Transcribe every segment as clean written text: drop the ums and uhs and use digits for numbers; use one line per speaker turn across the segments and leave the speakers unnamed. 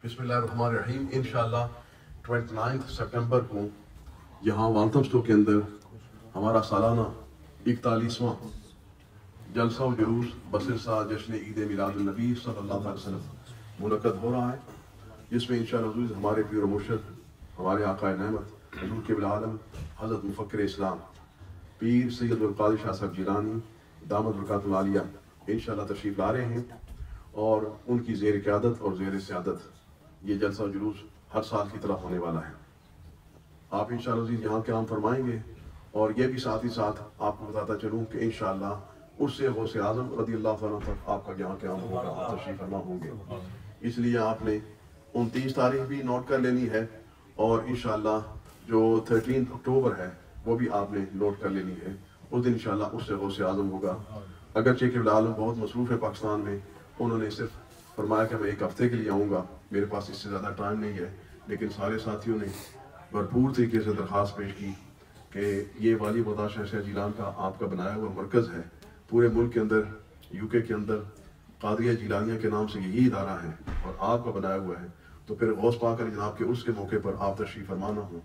बिस्मिल्लाहिर्रहमानिर्रहीम। इंशाअल्लाह 29 सितंबर को यहाँ वाल्थमस्टो के अंदर हमारा सालाना 41वां जलसा व जुलूस बसिरसा जश्न ईद मिलादुन्नबी सल्लल्लाहु अलैहि वसल्लम मुनक्कद हो रहा है, जिसमें इंशाअल्लाह हमारे पीर मुर्शिद हमारे आका नेमत हुजूर क़िबला आलम हज़रत मुफ़क्किर इस्लाम पीर सैयद अब्दुल क़ादिर शाह साहब जिलानी दामद बरकातुल आलिया इंशाअल्लाह तशरीफ़ ला रहे हैं और उनकी ज़ेर क़यादत और ज़ेर सियादत ये जलसा जुलूस हर साल की तरह होने वाला है। आप इंशाअल्लाह यहाँ क़याम फरमाएंगे और ये भी साथ ही साथ आपको बताता चलूँ कि इंशाअल्लाह उससे गौसे आज़म रज़ियल्लाहु अन्हु तक आपका यहाँ क़याम होगा, तशरीफ़ फरमा होंगे। इसलिए आपने 29 तारीख भी नोट कर लेनी है और इंशाअल्लाह जो 13 अक्टूबर है वो भी आपने नोट कर लेनी है। उस दिन इंशाअल्लाह उससे गौसे आज़म होगा। अगरचे क़िबला आलम बहुत मसरूफ़ है पाकिस्तान में, उन्होंने सिर्फ फरमाया कि मैं एक हफ़्ते के लिए आऊँगा, मेरे पास इससे ज़्यादा टाइम नहीं है, लेकिन सारे साथियों ने भरपूर तरीके से दरख्वास्त पेश की कि ये वाली बदाशाह शाह जिलान का आपका बनाया हुआ मरकज़ है, पूरे मुल्क के अंदर यूके के अंदर कादिया जिलानिया के नाम से यही इदारा है और आपका बनाया हुआ है, तो फिर गौस पाक अली जनाब के उसके मौके पर आप तशरीफ़ फरमाना हो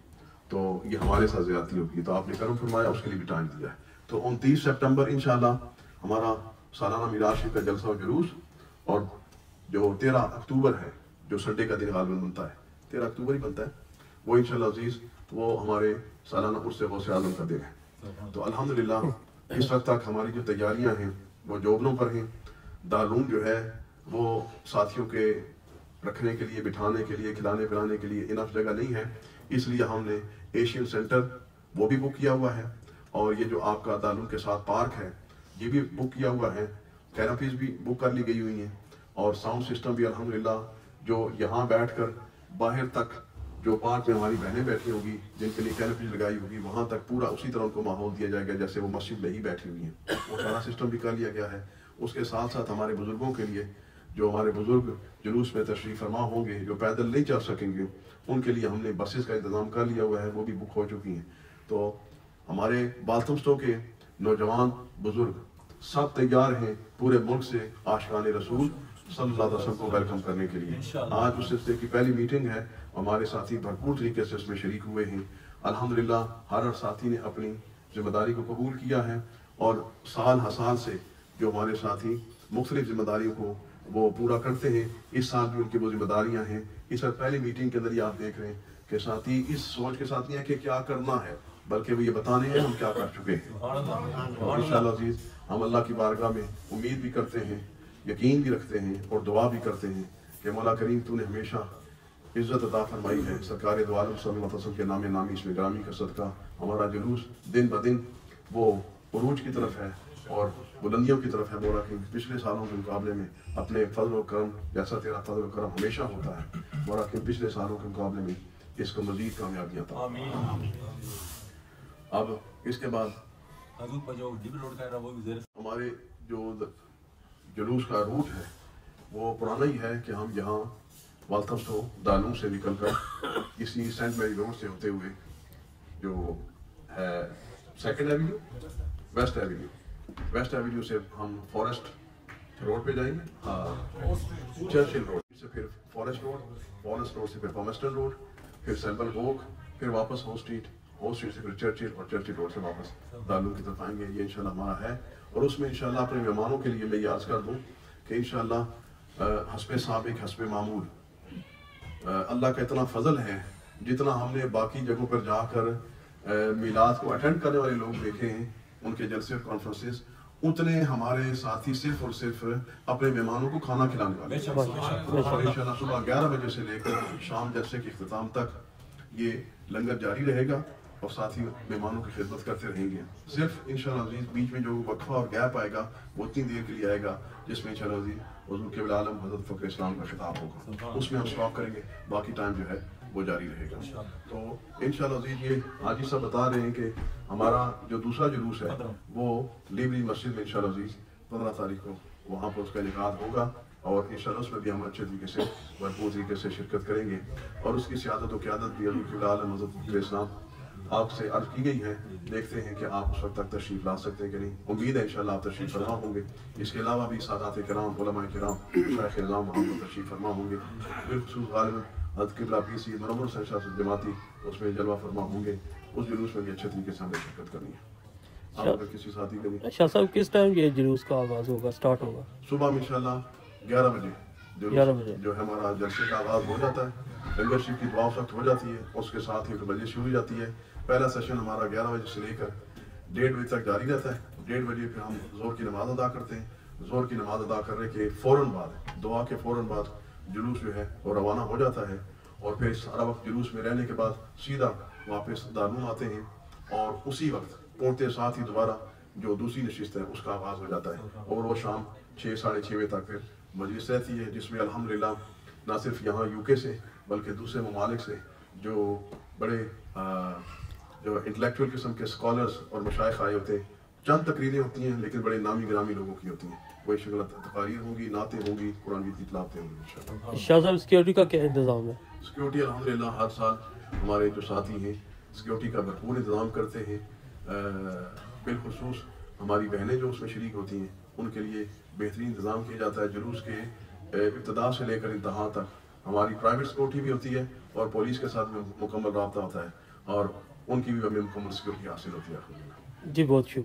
तो ये हमारे साथ ज़्यादती होगी, तो आपने करम फरमाया, उसके लिए भी टाइम दिया है। तो 29 सितंबर इंशाअल्लाह हमारा सालाना मिलाद शरीफ का जलसा व जुलूस, और जो 13 अक्टूबर है जो संडे का दिन गालिबन बनता है, 13 अक्टूबर ही बनता है वो इंशाअल्लाह अज़ीज़, वो हमारे सालाना उर्स गौसे आज़म का दिन है। तो अल्हम्दुलिल्लाह इस वक्त तक हमारी जो तैयारियां हैं वो जोबनों पर हैं। दारूम जो है वो साथियों के रखने के लिए, बिठाने के लिए, खिलाने पिलाने के लिए इनफ जगह नहीं है, इसलिए हमने एशियन सेंटर वो भी बुक किया हुआ है और ये जो आपका दारूम के साथ पार्क है ये भी बुक किया हुआ है, कैनपीज भी बुक कर ली गई हुई हैं और साउंड सिस्टम भी अल्हम्दुलिल्लाह जो यहाँ बैठकर बाहर तक जो पार्क में हमारी बहनें बैठी होगी जिनके लिए कैनपीज लगाई होगी वहाँ तक पूरा उसी तरह उनको माहौल दिया जाएगा जैसे वो मस्जिद में ही बैठी हुई हैं, वो सारा सिस्टम भी कर लिया गया है। उसके साथ साथ हमारे बुज़ुर्गों के लिए, जो हमारे बुज़ुर्ग जुलूस में तशरीफ़ फरमा होंगे, जो पैदल नहीं चल सकेंगे, उनके लिए हमने बसेस का इंतज़ाम कर लिया हुआ है, वो भी बुक हो चुकी हैं। तो हमारे वाल्थमस्टो के नौजवान बुज़ुर्ग सब तैयार हैं पूरे मुल्क से आशिकान रसूल सल्लल्लाहु अलैहि वसल्लम को वेलकम करने के लिए। आज उस सिलसिले की पहली मीटिंग है, हमारे साथी भरपूर तरीके से उसमें शरीक हुए हैं। अल्हम्दुलिल्लाह हर साथी ने अपनी जिम्मेदारी को कबूल किया है और साल हर साल से जो हमारे साथी मुख्तलिफ जिम्मेदारियों को वो पूरा करते हैं, इस साल भी उनकी वो जिम्मेदारियाँ हैं। इस वक्त पहली मीटिंग के अंदर ही आप देख रहे हैं कि साथी इस सोच के साथ नहीं है कि क्या करना है, बल्कि वो ये बताने हैं हम क्या कर चुके हैं। और इंशाअल्लाह अज़ीज़ हम अल्लाह की बारगाह में उम्मीद भी करते हैं, यकीन भी रखते हैं और दुआ भी करते हैं कि मौला करीम तूने हमेशा इज़्ज़त अता फरमाई है। सरकार दो आलम सल्लल्लाहु अलैहि वसल्लम के नाम नामी इसमें ग्रामी का सदका हमारा जुलूस दिन ब दिन वो उरूज की तरफ है और बुलंदियों की तरफ है। मौला करीम पिछले सालों के मुकाबले में अपने फजल व करम, जैसा तेरा फजल व करम हमेशा होता है, मौला करीम पिछले सालों के मुकाबले में इसको मज़ीद कामयाबियाँ था। अब इसके बाद हमारे जो जुलूस का रूट है वो पुराना ही है कि हम यहाँ वाल्थमस्टो दालूम से निकलकर इसी सेंट मैरी रोड से होते हुए जो है सेकंड एवेन्यू, वेस्ट एवेन्यू से हम फॉरेस्ट रोड पे जाएंगे, चर्चिल रोड से फिर फॉरेस्ट रोड से फिर पॉमेस्टन रोड, फिर सेल्बल वॉक, फिर वापस हो स्ट्रीट से फिर चर्चिल और चर्चिल रोड से वापस दालूम की तरफ आएंगे। ये इंशाल्लाह हमारा है और उसमें इंशाल्लाह अपने मेहमानों के लिए मैं ये अर्ज़ कर दूँ कि इंशाल्लाह हस्बे साबिक हस्बे मामूल अल्लाह का इतना फजल है, जितना हमने बाकी जगहों पर जाकर मिलाद को अटेंड करने वाले लोग देखे हैं उनके जलसे और कॉन्फ्रेंसेस, उतने हमारे साथी सिर्फ और सिर्फ अपने मेहमानों को खाना खिलाने वाले। और इंशाल्लाह सुबह 11 बजे से लेकर शाम जलसे के इख्तिताम तक ये लंगर जारी रहेगा और साथ ही मेहमानों की खिदमत करते रहेंगे। सिर्फ इंशाअल्लाह अज़ीज़ बीच में जो वक्फा और गैप आएगा वो इतनी देर के लिए आएगा जिसमें इंशाअल्लाह अज़ीज़ हुज़ूर क़िबला आलम हज़रत फ़ख़्र इस्लाम का खिताब होगा, उसमें हम स्टॉप करेंगे, बाकी टाइम जो है वो जारी रहेगा। तो इंशाअल्लाह अज़ीज़ ये हाजी साहब बता रहे हैं कि हमारा जो दूसरा जुलूस है वो लिबरी मस्जिद में इंशाअल्लाह अज़ीज़ 15 तारीख को वहाँ पर उसका इनेकाद होगा और इंशाअल्लाह उसमें भी हम अच्छे तरीके से भरपूर तरीके से शिरकत करेंगे और उसकी सियादत और क़यादत भी हुज़ूर क़िबला आलम हज़रत फ़ख़्र इस्लाम آپ سے عرض کی گئی ہے، دیکھتے ہیں کہ آپ اس وقت تک تشریف لا سکتے ہیں کہ نہیں. امید ہے انشاءاللہ آپ تشریف فرما ہوں گے. اس کے علاوہ بھی سادات کرام، علماء کرام، شیخ اعظام وہاں پر تشریف فرما ہوں گے. بالخصوص غالباً حضرت قبلہ PC منور حسین شاہ صاحب جماعتی اس میں جلوہ فرما ہوں گے. اس جلوس میں بھی اچھے طریقے سے ہمیں شرکت کرنی ہے. آپ اگر کسی ساتھی کے لیے
شاہ صاحب کس ٹائم یہ جلوس کا آغاز ہوگا، سٹارٹ ہوگا؟
صبح میں انشاءاللہ 11 بجے
11 بجے
جو ہے ہمارا جلسے کا آغاز ہو جاتا ہے. لنگر شریف کی دعا اس وقت ہو جاتی ہے، اس کے ساتھ ہی مجلس شروع ہو جاتی ہے. پہلا سیشن ہمارا 11 بجے سے لے کر 1:30 بجے تک جاری رہتا ہے. 1:30 بجے پھر ہم ظہر کی نماز ادا کرتے ہیں. ظہر کی نماز ادا کرنے کے فوراً بعد، دعا کے فوراً بعد جلوس جو ہے وہ روانہ ہو جاتا ہے. اور پھر سارا وقت جلوس میں رہنے کے بعد سیدھا واپس دارالعلوم آتے ہیں، اور اسی وقت پہنچتے ساتھ ہی دوبارہ جو دوسری نشست ہے اس کا آغاز ہو جاتا ہے. اور وہ شام 6 ساڑھے 6 بجے تک پھر مجلس رہتی ہے، جس میں الحمدللہ نہ صرف یہاں UK سے بلکہ دوسرے ممالک سے جو بڑے جو انٹلیکچوئل قسم کے اسکالرز اور مشائخ آئے ہوتے ہیں. چند تقریریں ہوتی ہیں لیکن بڑے نامی گرامی لوگوں کی ہوتی ہیں. وہی شکل تقاریر ہوں گی، نعتیں ہوں گی، قرآن کی تلاوتیں ہوں گی انشاءاللہ.
شاہ صاحب سیکیورٹی کا کیا انتظام ہے؟
سیکیورٹی الحمدللہ ہر سال ہمارے جو ساتھی ہیں سیکیورٹی کا بھرپور انتظام کرتے ہیں. بالخصوص ہماری بہنیں جو اس میں شریک ہوتی ہیں ان کے لیے بہترین انتظام کیا جاتا ہے. جلوس کے ابتدا سے لے کر انتہا تک ہماری پرائیویٹ سیکیورٹی بھی ہوتی ہے اور پولیس کے ساتھ بھی مکمل رابطہ ہوتا ہے، اور ان کی بھی ہمیں مکمل سیکیورٹی حاصل ہوتی ہے.
جی بہت شکریہ.